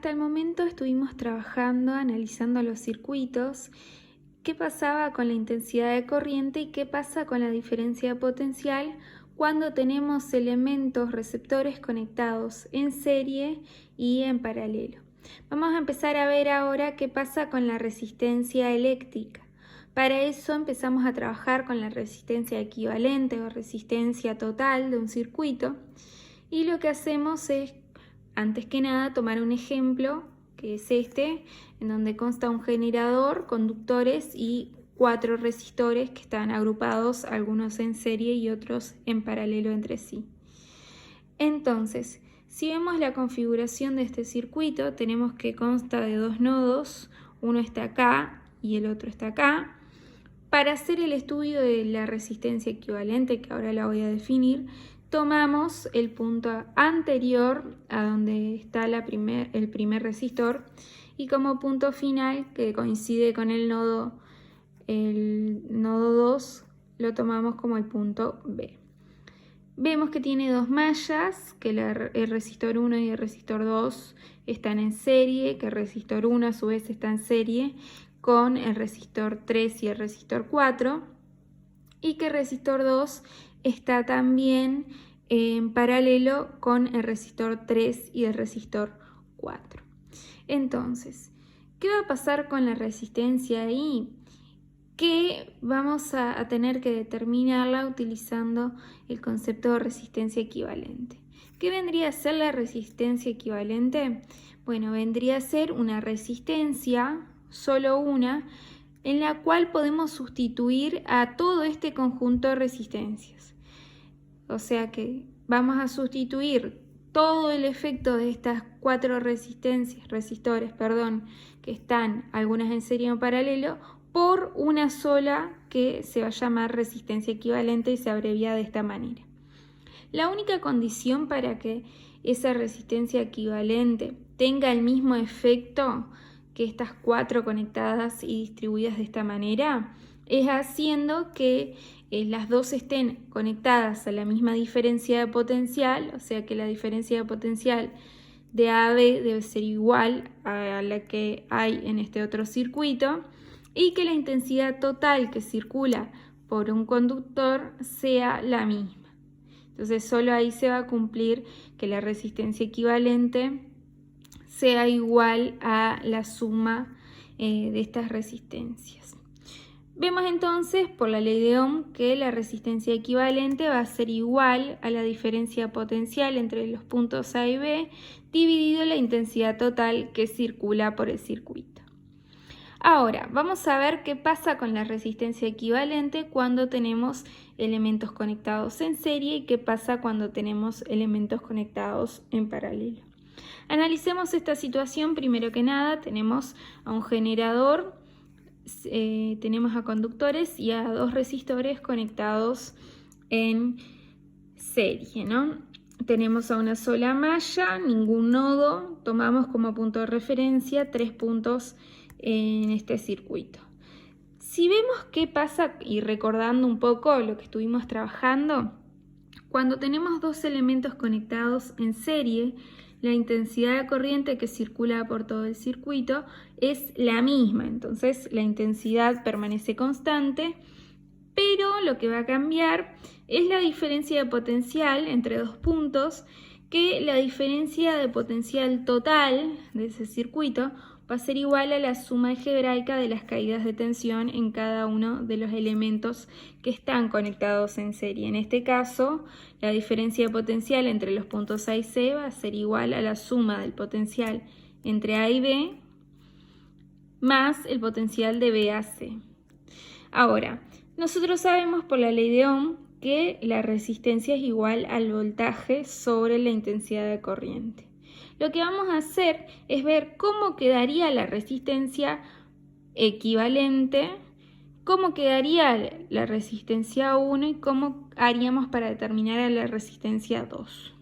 hasta el momento estuvimos trabajando, analizando los circuitos, qué pasaba con la intensidad de corriente y qué pasa con la diferencia de potencial cuando tenemos elementos receptores conectados en serie y en paralelo. Vamos a empezar a ver ahora qué pasa con la resistencia eléctrica. Para eso empezamos a trabajar con la resistencia equivalente o resistencia total de un circuito, y lo que hacemos es, antes que nada, tomar un ejemplo, que es este, en donde consta un generador, conductores y 4 resistores que están agrupados, algunos en serie y otros en paralelo entre sí. Entonces, si vemos la configuración de este circuito, tenemos que consta de 2 nodos, uno está acá y el otro está acá. Para hacer el estudio de la resistencia equivalente, que ahora la voy a definir, tomamos el punto anterior a donde está el primer resistor y como punto final, que coincide con el nodo 2, lo tomamos como el punto B. Vemos que tiene 2 mallas, que el resistor 1 y el resistor 2 están en serie, que el resistor 1 a su vez está en serie con el resistor 3 y el resistor 4, y que el resistor 2 está también en paralelo con el resistor 3 y el resistor 4. Entonces, ¿qué va a pasar con la resistencia ahí? Que vamos a tener que determinarla utilizando el concepto de resistencia equivalente. ¿Qué vendría a ser la resistencia equivalente? Bueno, vendría a ser una resistencia, solo una, en la cual podemos sustituir a todo este conjunto de resistencias. O sea que vamos a sustituir todo el efecto de estas 4 resistores, que están algunas en serie o en paralelo, por una sola que se va a llamar resistencia equivalente y se abrevia de esta manera. La única condición para que esa resistencia equivalente tenga el mismo efecto que estas 4 conectadas y distribuidas de esta manera es haciendo que las dos estén conectadas a la misma diferencia de potencial, o sea que la diferencia de potencial de A a B debe ser igual a la que hay en este otro circuito, y que la intensidad total que circula por un conductor sea la misma. Entonces solo ahí se va a cumplir que la resistencia equivalente sea igual a la suma de estas resistencias. Vemos entonces por la ley de Ohm que la resistencia equivalente va a ser igual a la diferencia potencial entre los puntos A y B dividido la intensidad total que circula por el circuito. Ahora, vamos a ver qué pasa con la resistencia equivalente cuando tenemos elementos conectados en serie y qué pasa cuando tenemos elementos conectados en paralelo. Analicemos esta situación. Primero que nada, tenemos a un generador, tenemos a conductores y a 2 resistores conectados en serie, ¿no? Tenemos a una sola malla, ningún nodo, tomamos como punto de referencia 3 puntos en este circuito. Si vemos qué pasa, y recordando un poco lo que estuvimos trabajando, cuando tenemos 2 elementos conectados en serie, la intensidad de corriente que circula por todo el circuito es la misma, entonces la intensidad permanece constante, pero lo que va a cambiar es la diferencia de potencial entre 2 puntos, que la diferencia de potencial total de ese circuito va a ser igual a la suma algebraica de las caídas de tensión en cada uno de los elementos que están conectados en serie. En este caso, la diferencia de potencial entre los puntos A y C va a ser igual a la suma del potencial entre A y B más el potencial de B a C. Ahora, nosotros sabemos por la ley de Ohm que la resistencia es igual al voltaje sobre la intensidad de corriente. Lo que vamos a hacer es ver cómo quedaría la resistencia equivalente, cómo quedaría la resistencia 1 y cómo haríamos para determinar a la resistencia 2.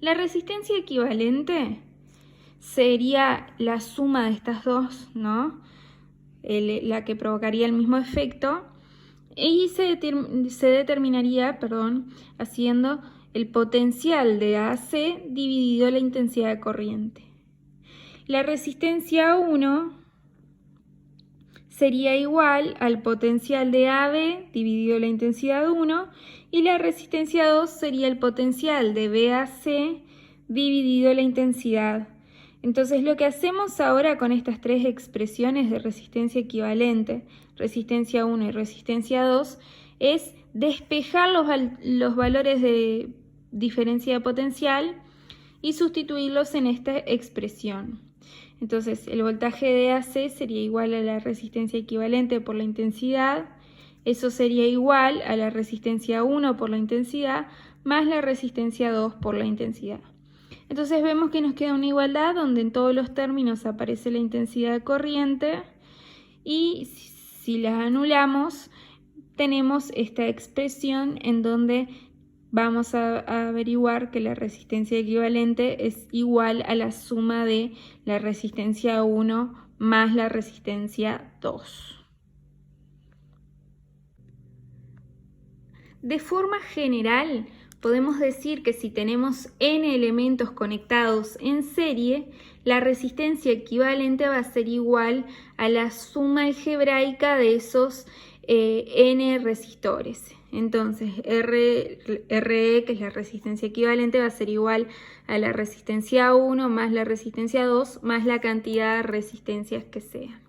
La resistencia equivalente sería la suma de estas dos, ¿no? La que provocaría el mismo efecto, y se determinaría, haciendo el potencial de AC dividido la intensidad de corriente. la resistencia 1 sería igual al potencial de AB dividido la intensidad 1 y la resistencia 2 sería el potencial de BAC dividido la intensidad. Entonces lo que hacemos ahora con estas tres expresiones de resistencia equivalente, resistencia 1 y resistencia 2, es despejar los valores de diferencia de potencial y sustituirlos en esta expresión. Entonces el voltaje de AC sería igual a la resistencia equivalente por la intensidad, eso sería igual a la resistencia 1 por la intensidad más la resistencia 2 por la intensidad. Entonces vemos que nos queda una igualdad donde en todos los términos aparece la intensidad de corriente y si las anulamos tenemos esta expresión en donde vamos a averiguar que la resistencia equivalente es igual a la suma de la resistencia 1 más la resistencia 2. De forma general, podemos decir que si tenemos n elementos conectados en serie, la resistencia equivalente va a ser igual a la suma algebraica de esos n resistores. Entonces, RE, que es la resistencia equivalente, va a ser igual a la resistencia 1 más la resistencia 2 más la cantidad de resistencias que sean.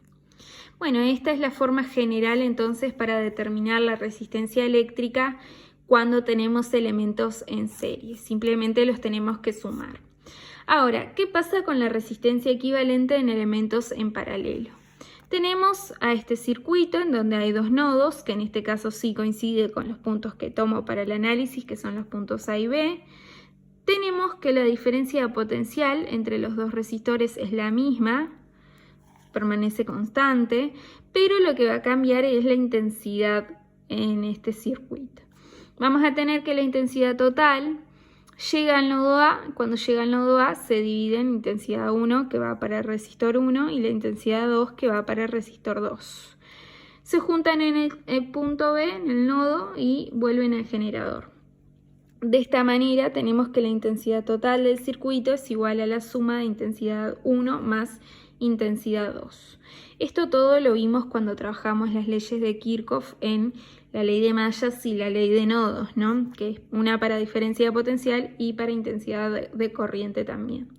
Bueno, esta es la forma general entonces para determinar la resistencia eléctrica cuando tenemos elementos en serie. Simplemente los tenemos que sumar. Ahora, ¿qué pasa con la resistencia equivalente en elementos en paralelo? Tenemos a este circuito en donde hay dos nodos, que en este caso sí coincide con los puntos que tomo para el análisis, que son los puntos A y B. Tenemos que la diferencia de potencial entre los dos resistores es la misma, permanece constante, pero lo que va a cambiar es la intensidad en este circuito. Vamos a tener que la intensidad total llega al nodo A, cuando llega al nodo A se divide en intensidad 1 que va para el resistor 1 y la intensidad 2 que va para el resistor 2. Se juntan en el punto B, en el nodo, y vuelven al generador. De esta manera tenemos que la intensidad total del circuito es igual a la suma de intensidad 1 más intensidad 2. Esto todo lo vimos cuando trabajamos las leyes de Kirchhoff en la ley de mallas y la ley de nodos, ¿no? Que es una para diferencia de potencial y para intensidad de corriente también.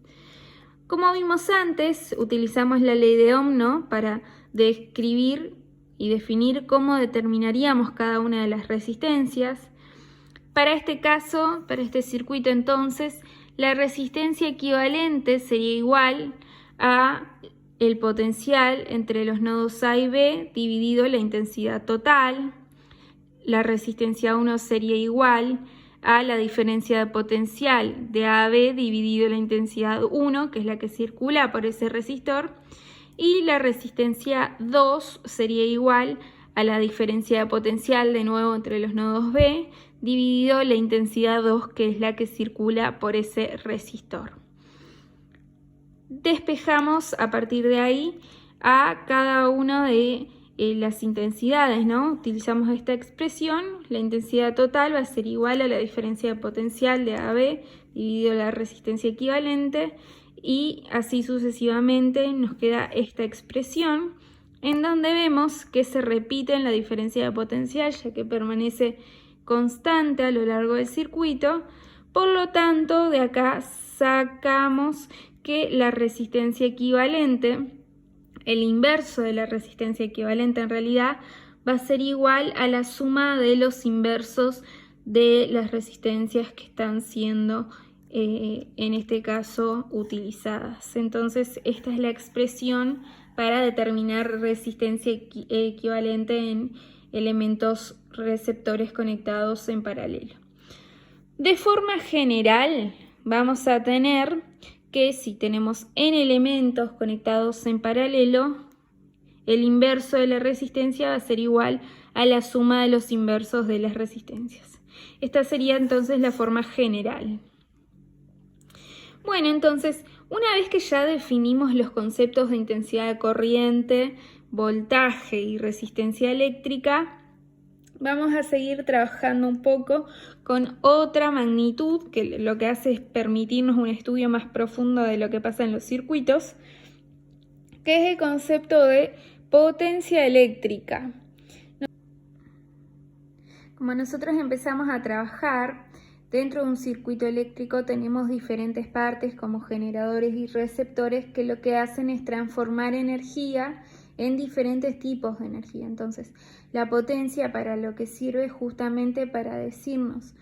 Como vimos antes, utilizamos la ley de Ohm, ¿no? Para describir y definir cómo determinaríamos cada una de las resistencias. Para este caso, para este circuito entonces, la resistencia equivalente sería igual a el potencial entre los nodos A y B dividido la intensidad total. La resistencia 1 sería igual a la diferencia de potencial de A a B dividido la intensidad 1, que es la que circula por ese resistor, y la resistencia 2 sería igual a la diferencia de potencial de nuevo entre los nodos B dividido la intensidad 2, que es la que circula por ese resistor. Despejamos a partir de ahí a cada una de las intensidades, ¿no? Utilizamos esta expresión, la intensidad total va a ser igual a la diferencia de potencial de AB dividido la resistencia equivalente y así sucesivamente nos queda esta expresión en donde vemos que se repite en la diferencia de potencial ya que permanece constante a lo largo del circuito. Por lo tanto, de acá sacamos que la resistencia equivalente, el inverso de la resistencia equivalente en realidad, va a ser igual a la suma de los inversos de las resistencias que están siendo, en este caso, utilizadas. Entonces, esta es la expresión para determinar resistencia equivalente en elementos receptores conectados en paralelo. De forma general, vamos a tener que si tenemos n elementos conectados en paralelo, el inverso de la resistencia va a ser igual a la suma de los inversos de las resistencias. Esta sería entonces la forma general. Bueno, entonces, una vez que ya definimos los conceptos de intensidad de corriente, voltaje y resistencia eléctrica, vamos a seguir trabajando un poco con otra magnitud que lo que hace es permitirnos un estudio más profundo de lo que pasa en los circuitos, que es el concepto de potencia eléctrica. Como nosotros empezamos a trabajar dentro de un circuito eléctrico, tenemos diferentes partes como generadores y receptores que lo que hacen es transformar energía en diferentes tipos de energía. Entonces, la potencia para lo que sirve justamente para decirnos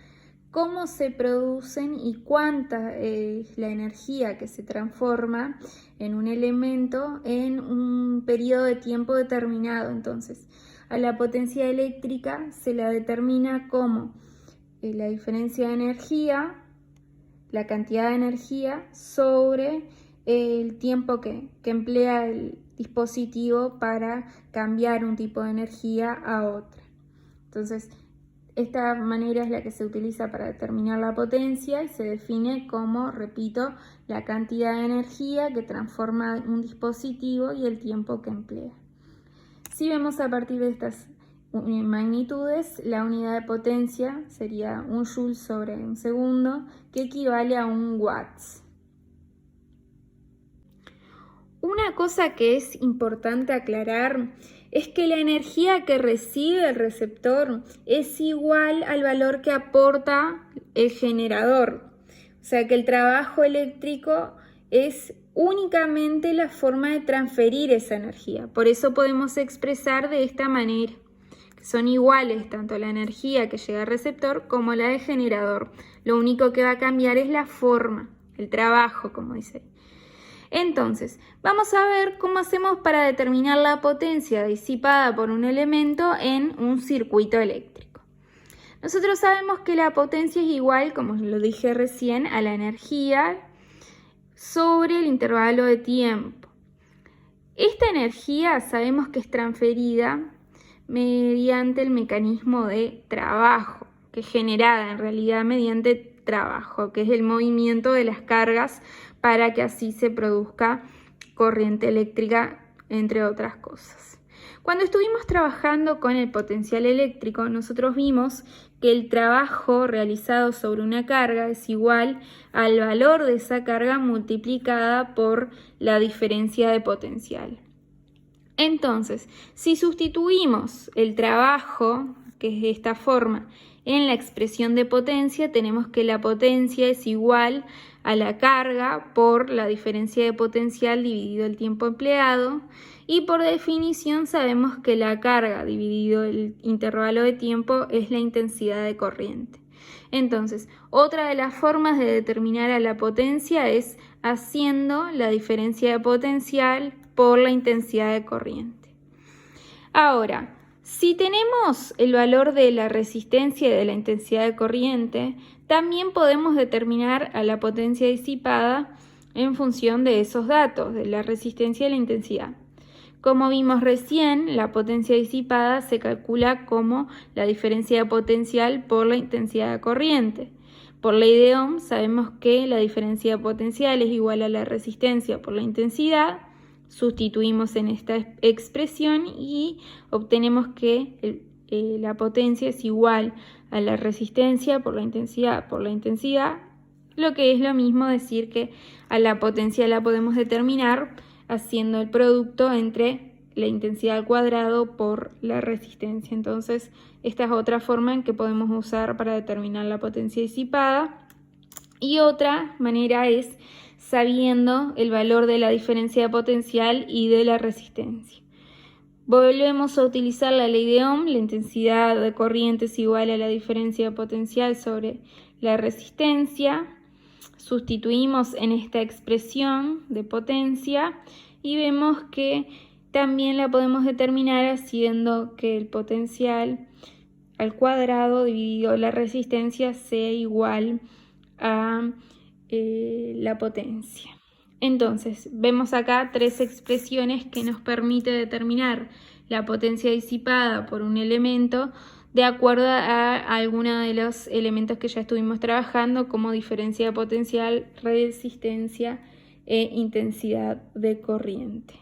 cómo se producen y cuánta es la energía que se transforma en un elemento en un periodo de tiempo determinado. Entonces, a la potencia eléctrica se la determina como la diferencia de energía, la cantidad de energía sobre el tiempo que emplea el dispositivo para cambiar un tipo de energía a otra. Entonces, esta manera es la que se utiliza para determinar la potencia y se define como, repito, la cantidad de energía que transforma un dispositivo y el tiempo que emplea. Si vemos a partir de estas magnitudes, la unidad de potencia sería un joule sobre un segundo, que equivale a un watts. Una cosa que es importante aclarar es que la energía que recibe el receptor es igual al valor que aporta el generador. O sea que el trabajo eléctrico es únicamente la forma de transferir esa energía. Por eso podemos expresar de esta manera, que son iguales tanto la energía que llega al receptor como la del generador. Lo único que va a cambiar es la forma, el trabajo, como dice. Entonces, vamos a ver cómo hacemos para determinar la potencia disipada por un elemento en un circuito eléctrico. Nosotros sabemos que la potencia es igual, como lo dije recién, a la energía sobre el intervalo de tiempo. Esta energía sabemos que es transferida mediante el mecanismo de trabajo, que es generada en realidad mediante trabajo, que es el movimiento de las cargas para que así se produzca corriente eléctrica, entre otras cosas. Cuando estuvimos trabajando con el potencial eléctrico, nosotros vimos que el trabajo realizado sobre una carga es igual al valor de esa carga multiplicada por la diferencia de potencial. Entonces, si sustituimos el trabajo, que es de esta forma, en la expresión de potencia, tenemos que la potencia es igual a la carga por la diferencia de potencial dividido el tiempo empleado, y por definición sabemos que la carga dividido el intervalo de tiempo es la intensidad de corriente. Entonces, otra de las formas de determinar a la potencia es haciendo la diferencia de potencial por la intensidad de corriente. Ahora, si tenemos el valor de la resistencia y de la intensidad de corriente, también podemos determinar a la potencia disipada en función de esos datos, de la resistencia y la intensidad. Como vimos recién, la potencia disipada se calcula como la diferencia de potencial por la intensidad de corriente. Por ley de Ohm sabemos que la diferencia de potencial es igual a la resistencia por la intensidad. Sustituimos en esta expresión y obtenemos que la potencia es igual a la resistencia por la intensidad, lo que es lo mismo decir que a la potencia la podemos determinar haciendo el producto entre la intensidad al cuadrado por la resistencia. Entonces, esta es otra forma en que podemos usar para determinar la potencia disipada. Y otra manera es sabiendo el valor de la diferencia de potencial y de la resistencia. Volvemos a utilizar la ley de Ohm, la intensidad de corriente es igual a la diferencia de potencial sobre la resistencia. Sustituimos en esta expresión de potencia y vemos que también la podemos determinar haciendo que el potencial al cuadrado dividido la resistencia sea igual a la potencia. Entonces, vemos acá tres expresiones que nos permiten determinar la potencia disipada por un elemento de acuerdo a alguno de los elementos que ya estuvimos trabajando, como diferencia de potencial, resistencia e intensidad de corriente.